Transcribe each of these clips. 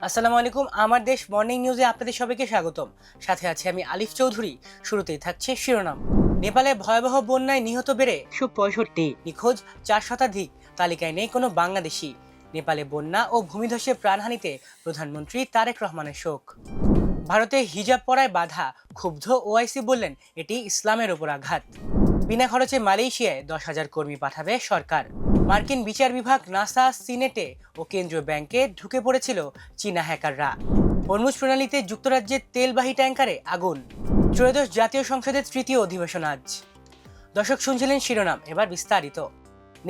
আসসালামু আলাইকুম। আমার দেশ মর্নিং নিউজে আপনাদের সবাইকে স্বাগতম। সাথে আছে আমি আলিফ চৌধুরী। শুরুতেই থাকছে শিরোনাম। নেপালে ভয়াবহ বন্যায় নিহত বেড়ে 165, নিখোঁজ 4 শতাধিক। তালিকায় নেই কোনো বাংলাদেশি। নেপালে বন্যা ও ভূমিধসে প্রাণহানিতে প্রধানমন্ত্রী তারেক রহমানের শোক। ভারতে হিজাব পরায় বাধা, ক্ষুব্ধ ওআইসি বললেন এটি ইসলামের ওপর আঘাত। বিনা খরচে মালয়েশিয়ায় 10,000 কর্মী পাঠাবে সরকার। মার্কিন বিচার বিভাগ, নাসা, সিনেটে ও কেন্দ্রীয় ব্যাংকে ঢুকে পড়েছিল চীনা হ্যাকাররা। হরমুজ প্রণালীতে যুক্তরাজ্যের তেলবাহী ট্যাঙ্কারে আগুন। ত্রয়োদশ জাতীয় সংসদের তৃতীয় অধিবেশন আজ। দর্শক, শুনছিলেন শিরোনাম, এবার বিস্তারিত।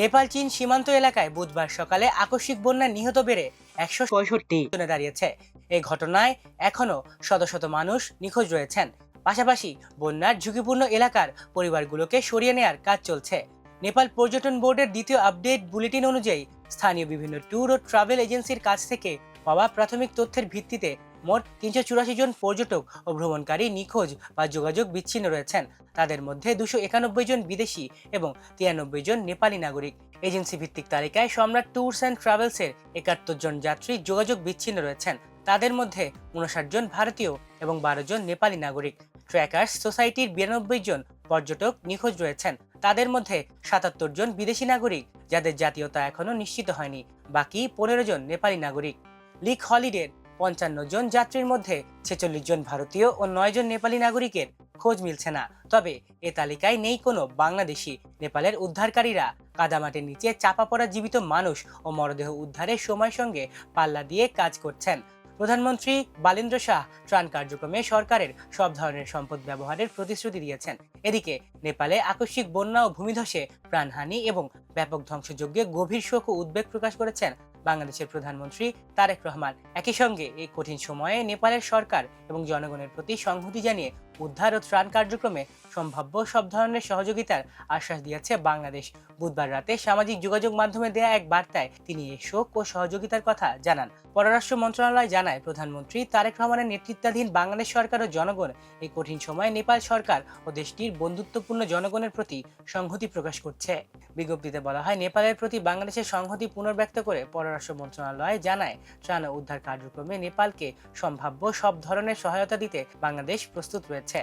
নেপাল চীন সীমান্ত এলাকায় বুধবার সকালে আকস্মিক বন্যায় নিহত বেড়ে 165 জনে দাঁড়িয়েছে। এই ঘটনায় এখনো শত শত মানুষ নিখোঁজ রয়েছেন। পাশাপাশি বন্যার ঝুঁকিপূর্ণ এলাকার পরিবারগুলোকে সরিয়ে নেয়ার কাজ চলছে। নেপাল পর্যটন বোর্ডের দ্বিতীয় আপডেট বুলেটিন অনুযায়ী স্থানীয় বিভিন্ন ট্যুর ও ট্রাভেল এজেন্সির কাছ থেকে পাওয়া প্রাথমিক তথ্যের ভিত্তিতে মোট 384 জন পর্যটক ও ভ্রমণকারী নিখোঁজ বা যোগাযোগ বিচ্ছিন্ন রয়েছেন। তাদের মধ্যে 291 জন বিদেশি এবং 93 জন নেপালি নাগরিক। এজেন্সি ভিত্তিক তালিকায় সম্রাট ট্যুরস অ্যান্ড ট্রাভেলসের 71 জন যাত্রী যোগাযোগ বিচ্ছিন্ন রয়েছেন। তাদের মধ্যে 59 জন ভারতীয় এবং 12 জন নেপালি নাগরিক। ট্র্যাকার্স সোসাইটির 92 জন পর্যটক নিখোঁজ রয়েছেন। তাদের মধ্যে 77 জন বিদেশি নাগরিক যাদের জাতীয়তা এখনো নিশ্চিত হয়নি। বাকি 15 জন নেপালি নাগরিক। লিক হলিডের 55 জন যাত্রীর মধ্যে 46 জন ভারতীয় ও 9 জন নেপালি নাগরিকের খোঁজ মিলছে না। তবে এ তালিকায় নেই কোনো বাংলাদেশি। নেপালের উদ্ধারকারীরা কাদামাটির নিচে চাপা পড়া জীবিত মানুষ ও মরদেহ উদ্ধারের সময়ের সঙ্গে পাল্লা দিয়ে কাজ করছেন। প্রধানমন্ত্রী বালেন্দ্র শাহ ত্রাণ কার্যক্রমে সরকারের সব ধরনের সম্পদ ব্যবহারের প্রতিশ্রুতি দিয়েছেন। এদিকে নেপালে আকস্মিক বন্যা ও ভূমিধসে প্রাণহানি এবং ব্যাপক ধ্বংসযজ্ঞে গভীর শোক ও উদ্বেগ প্রকাশ করেছেন বাংলাদেশের প্রধানমন্ত্রী তারেক রহমান। একই সঙ্গে এই কঠিন সময়ে নেপালের সরকার এবং জনগণের প্রতি সংহতি জানিয়ে উদ্ধার ও ত্রাণ কার্যক্রমে সম্ভাব্য সব ধরনের সহযোগিতার আশ্বাস দিয়েছে বাংলাদেশ। বুধবার রাতে সামাজিক যোগাযোগ মাধ্যমে দেয়া এক বার্তায় তিনি এই শোক ও সহযোগিতার কথা জানান। পররাষ্ট্র মন্ত্রণালয় জানায়, প্রধানমন্ত্রী তারেক রহমানের নেতৃত্বাধীন বাংলাদেশ সরকার ও জনগণ এই কঠিন সময়ে নেপাল সরকার ও দেশটির বন্ধুত্বপূর্ণ জনগণের প্রতি সংহতি প্রকাশ করছে। বিজ্ঞপ্তিতে বলা হয়, নেপালের প্রতি বাংলাদেশের সংহতি পুনর্ব্যক্ত করে পররাষ্ট্র মন্ত্রণালয় জানায়, ত্রাণ ও উদ্ধার কার্যক্রমে নেপালকে সম্ভাব্য সব ধরনের সহায়তা দিতে বাংলাদেশ প্রস্তুত রয়েছে।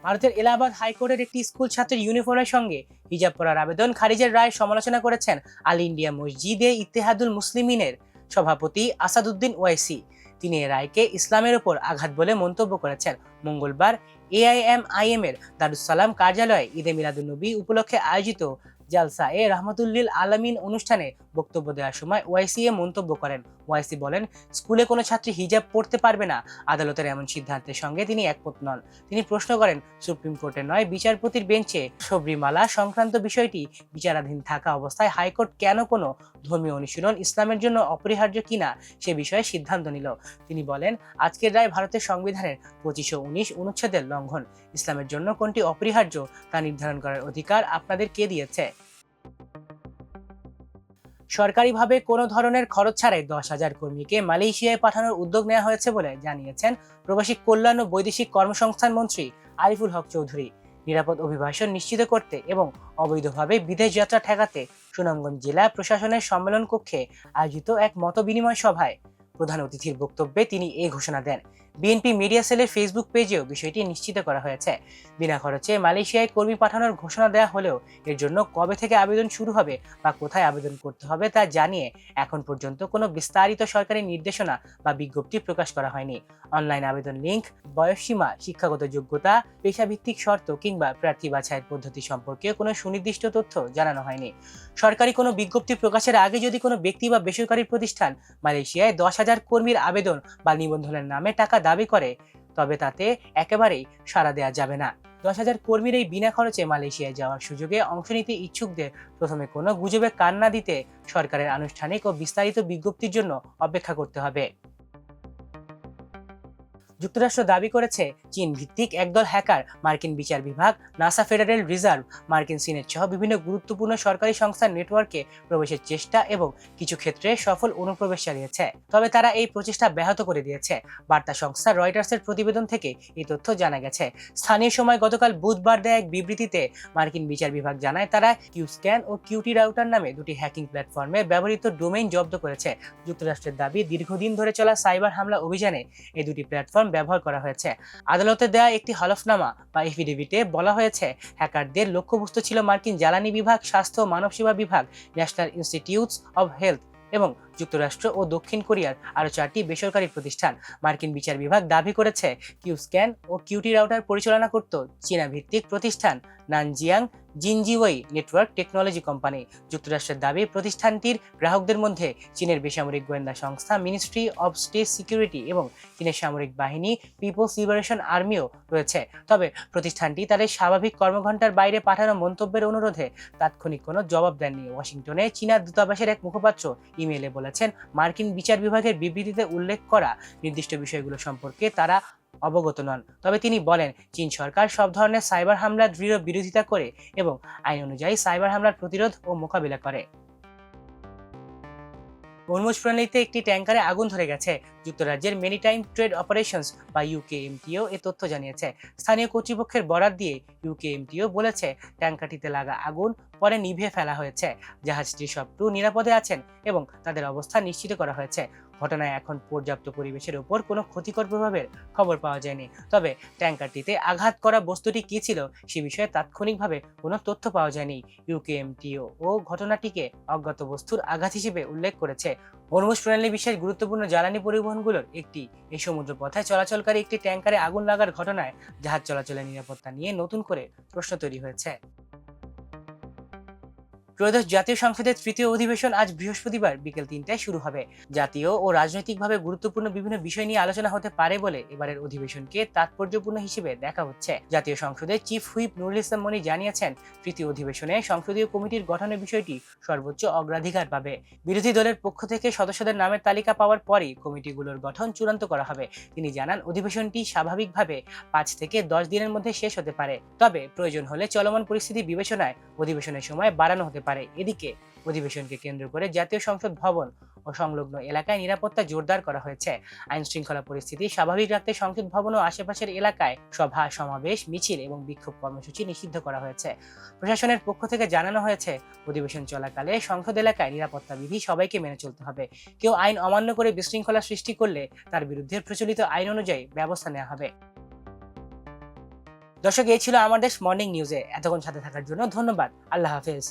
ভারতের এলাহাবাদ হাইকোর্টের একটি স্কুল ছাত্রের ইউনিফর্মের সঙ্গে হিজাব পরার আবেদন খারিজের রায় সমালোচনা করেছেন আল ইন্ডিয়া মসজিদে ইত্তেহাদুল মুসলিমিনের সভাপতি আসাদুদ্দিন ওয়াইসি। তিনি এ রায়কে ইসলামের ওপর আঘাত বলে মন্তব্য করেছেন। মঙ্গলবার এআইএমআইএম এর দারুস সালাম কার্যালয়ে ঈদে মিলাদুন্নবী উপলক্ষে আয়োজিত জালসা এ রহমতুল্লিল আলামিন অনুষ্ঠানে বক্তব্য দেওয়ার সময় ওয়াইসি এ মন্তব্য করেন। ওয়াইসি বলেন, স্কুলে কোনো ছাত্রী হিজাব পড়তে পারবে না, আদালতের এমন সিদ্ধান্তের সঙ্গে তিনি একমত নন। তিনি প্রশ্ন করেন, সুপ্রিম কোর্টে নয় বিচারপতির বেঞ্চে শবরীমালা সংক্রান্ত বিষয়টি বিচারাধীন থাকা অবস্থায় হাইকোর্ট কেন কোনো ধর্মীয় অনুশীলন ইসলামের জন্য অপরিহার্য কিনা সে বিষয়ে সিদ্ধান্ত নিল। তিনি বলেন, আজকের রায় ভারতের সংবিধানের 25 ও 19 অনুচ্ছেদের লঙ্ঘন। ইসলামের জন্য কোনটি অপরিহার্য তা নির্ধারণ করার অধিকার আপনাদের কে দিয়েছে? সরকারিভাবে কোনো ধরনের খরচ ছাড়াই 10,000 কর্মীকে মালয়েশিয়ায় পাঠানোর উদ্যোগ নেওয়া হয়েছে বলে জানিয়েছেন প্রবাসী কল্যাণ ও বৈদেশিক কর্মসংস্থান মন্ত্রী আরিফুল হক চৌধুরী। নিরাপদ অভিবাসন নিশ্চিত করতে এবং অবৈধভাবে বিদেশ যাত্রা ঠেকাতে সুনামগঞ্জ জেলা প্রশাসনের সম্মেলন কক্ষে আয়োজিত এক মতবিনিময় সভায় প্রধান অতিথির বক্তব্যে তিনি এই ঘোষণা দেন। বিএনপি মিডিয়া সেলের ফেসবুক পেজেও বিষয়টি নিশ্চিত করা হয়েছে। বিনা খরচে মালয়েশিয়ায় কর্মী পাঠানোর ঘোষণা দেওয়া হলেও এর জন্য কবে থেকে আবেদন শুরু হবে বা কোথায় আবেদন করতে হবে তা জানিয়ে এখন পর্যন্ত কোনো বিস্তারিত সরকারি নির্দেশনা বা বিজ্ঞপ্তি প্রকাশ করা হয়নি। অনলাইন আবেদন লিঙ্ক, বয়সসীমা, শিক্ষাগত যোগ্যতা, পেশাভিত্তিক শর্ত কিংবা প্রার্থী বাছাইয়ের পদ্ধতি সম্পর্কে কোনো সুনির্দিষ্ট তথ্য জানানো হয়নি। সরকারি কোনো বিজ্ঞপ্তি প্রকাশের আগে যদি কোনো ব্যক্তি বা বেসরকারি প্রতিষ্ঠান মালয়েশিয়ায় 10,000 কর্মীর আবেদন বা নিবন্ধনের নামে টাকা দাবি করে তবে তাতে একেবারেই সাড়া দেওয়া যাবে না। 10,000 কর্মীর এই বিনা খরচে মালয়েশিয়ায় যাওয়ার সুযোগে অংশ নিতে ইচ্ছুকদের প্রথমে কোনো গুজবে কান না দিতে সরকারের আনুষ্ঠানিক ও বিস্তারিত বিজ্ঞপ্তির জন্য অপেক্ষা করতে হবে। যুক্তরাষ্ট্র দাবি করেছে চীন ভিত্তিক একদল হ্যাকার মার্কিন বিচার বিভাগ, নাসা, ফেডারেল রিজার্ভ, মার্কিন সিনেট সহ বিভিন্ন গুরুত্বপূর্ণ সরকারি সংস্থার নেটওয়ার্কে প্রবেশের চেষ্টা এবং কিছু ক্ষেত্রে সফল অনুপ্রবেশ চালিয়েছে। তবে তারা এই প্রচেষ্টা ব্যাহত করে দিয়েছে। বার্তা সংস্থা রয়টার্সের প্রতিবেদন থেকে এই তথ্য জানা গেছে। স্থানীয় সময় গতকাল বুধবার দেয়া এক বিবৃতিতে মার্কিন বিচার বিভাগ জানায় তারা কিউস্ক্যান ও কিউটি রাউটার নামে দুটি হ্যাকিং প্ল্যাটফর্মে ব্যবহৃত ডোমেইন জব্দ করেছে। যুক্তরাষ্ট্রের দাবি, দীর্ঘদিন ধরে চলা সাইবার হামলা অভিযানে এই দুটি প্ল্যাটফর্ম ব্যবহার করা হয়েছে। আদালতে দেয়া একটি হলফনামা বা এফিডেভিটে বলা হয়েছে, হ্যাকারদের লক্ষ্যবস্তু ছিল মার্কিন জ্বালানি বিভাগ, স্বাস্থ্য ও মানব সেবা বিভাগ, ন্যাশনাল ইনস্টিটিউটস অব হেলথ এবং যুক্তরাষ্ট্র ও দক্ষিণ কোরিয়ার আরও 4টি বেসরকারি প্রতিষ্ঠান। মার্কিন বিচার বিভাগ দাবি করেছে কিউস্ক্যান ও কিউটি রাউটার পরিচালনা করত চীনা ভিত্তিক প্রতিষ্ঠান নানজিয়াং জিনজিওয়েই নেটওয়ার্ক টেকনোলজি কোম্পানি। যুক্তরাষ্ট্রের দাবি, প্রতিষ্ঠানটির গ্রাহকদের মধ্যে চীনের বেসামরিক গোয়েন্দা সংস্থা মিনিস্ট্রি অব স্টেট সিকিউরিটি এবং চীনের সামরিক বাহিনী পিপলস লিবারেশন আর্মিও রয়েছে। তবে প্রতিষ্ঠানটি তাদের স্বাভাবিক কর্মঘণ্টার বাইরে পাঠানো মন্তব্যের অনুরোধে তাৎক্ষণিক কোনো জবাব দেননি। ওয়াশিংটনে চীনা দূতাবাসের এক মুখপাত্র ইমেইলে বলেছেন, মার্কিন বিচার বিভাগের বিবৃতিতে উল্লেখ করা নির্দিষ্ট বিষয়গুলো সম্পর্কে তারা অবগত নন। তবে তিনি বলেন, চীন সরকার সব ধরনের সাইবার হামলার দৃঢ় বিরোধিতা করে এবং আইন অনুযায়ী সাইবার হামলার প্রতিরোধ ও মোকাবিলা করে। হরমুজ প্রণালীতে একটি ট্যাঙ্কারে আগুন ধরে গেছে। যুক্তরাজ্যের মেরিটাইম ট্রেড অপারেশনস বা ইউকেএমটিও এ তথ্য জানিয়েছে। স্থানীয় কর্তৃপক্ষের বরাত দিয়ে ইউকেএমটিও বলেছে, ট্যাঙ্কারটিতে লাগা আগুন পরে নিভিয়ে ফেলা হয়েছে। জাহাজটির সব ক্রু নিরাপদে আছেন এবং তাদের অবস্থা নিশ্চিত করা হয়েছে। ঘটনায় এখন পর্যাপ্ত পরিবেশের উপর কোনো ক্ষতিকর প্রভাবের খবর পাওয়া যায়নি। তবে ট্যাঙ্কারটিতে আঘাত করা বস্তুটি কী ছিল সে বিষয়ে তাৎক্ষণিকভাবে কোনো তথ্য পাওয়া যায়নি। ইউকেএমটিও ঘটনাটিকে অজ্ঞাত বস্তুর আঘাত হিসেবে উল্লেখ করেছে। হরমুজ প্রণালী বিশ্বের গুরুত্বপূর্ণ জ্বালানি পরিবহনগুলোর একটি। এই সমুদ্র পথে চলাচলকারী একটি ট্যাঙ্কারে আগুন লাগার ঘটনায় জাহাজ চলাচলের নিরাপত্তা নিয়ে নতুন করে প্রশ্ন তৈরি হয়েছে। ত্রয়োদশ জাতীয় সংসদের তৃতীয় অধিবেশন আজ বৃহস্পতিবার বিকেল 3টায় শুরু হবে। জাতীয় ও রাজনৈতিকভাবে গুরুত্বপূর্ণ বিভিন্ন বিষয় নিয়ে আলোচনা হতে পারে বলে এবারের অধিবেশনকে তাৎপর্যপূর্ণ হিসেবে দেখা হচ্ছে। জাতীয় সংসদের চিফ হুইপ নুরুল ইসলাম মনি জানিয়েছেন, তৃতীয় অধিবেশনে সংসদীয় কমিটির গঠনের বিষয়টি সর্বোচ্চ অগ্রাধিকার পাবে। বিরোধী দলের পক্ষ থেকে সদস্যদের নামের তালিকা পাওয়ার পরই কমিটিগুলোর গঠন চূড়ান্ত করা হবে। তিনি জানান, অধিবেশনটি স্বাভাবিকভাবে 5 থেকে 10 দিনের মধ্যে শেষ হতে পারে। তবে প্রয়োজন হলে চলমান পরিস্থিতি বিবেচনায় অধিবেশনের সময় বাড়ানো হতে পারে। এদিকে অধিবেশনকে কেন্দ্র করে জাতীয় সংসদ ভবন ও সংলগ্ন এলাকায় নিরাপত্তা জোরদার করা হয়েছে। আইন শৃঙ্খলা পরিস্থিতি স্বাভাবিক রাখতে সংসদ ভবন ও আশেপাশের এলাকায় সভা, সমাবেশ, মিছিল এবং বিক্ষোভ কর্মসূচি নিষিদ্ধ করা হয়েছে। প্রশাসনের পক্ষ থেকে জানানো হয়েছে, অধিবেশন চলাকালে সংসদ এলাকায় নিরাপত্তা বিধি সবাইকে মেনে চলতে হবে। কেউ আইন অমান্য করে বিশৃঙ্খলা সৃষ্টি করলে তার বিরুদ্ধে প্রচলিত আইন অনুযায়ী ব্যবস্থা নেওয়া হবে। দর্শক, এই ছিল আমার দেশ মর্নিং নিউজে। এতক্ষণ সাথে থাকার জন্য ধন্যবাদ। আল্লাহ হাফেজ।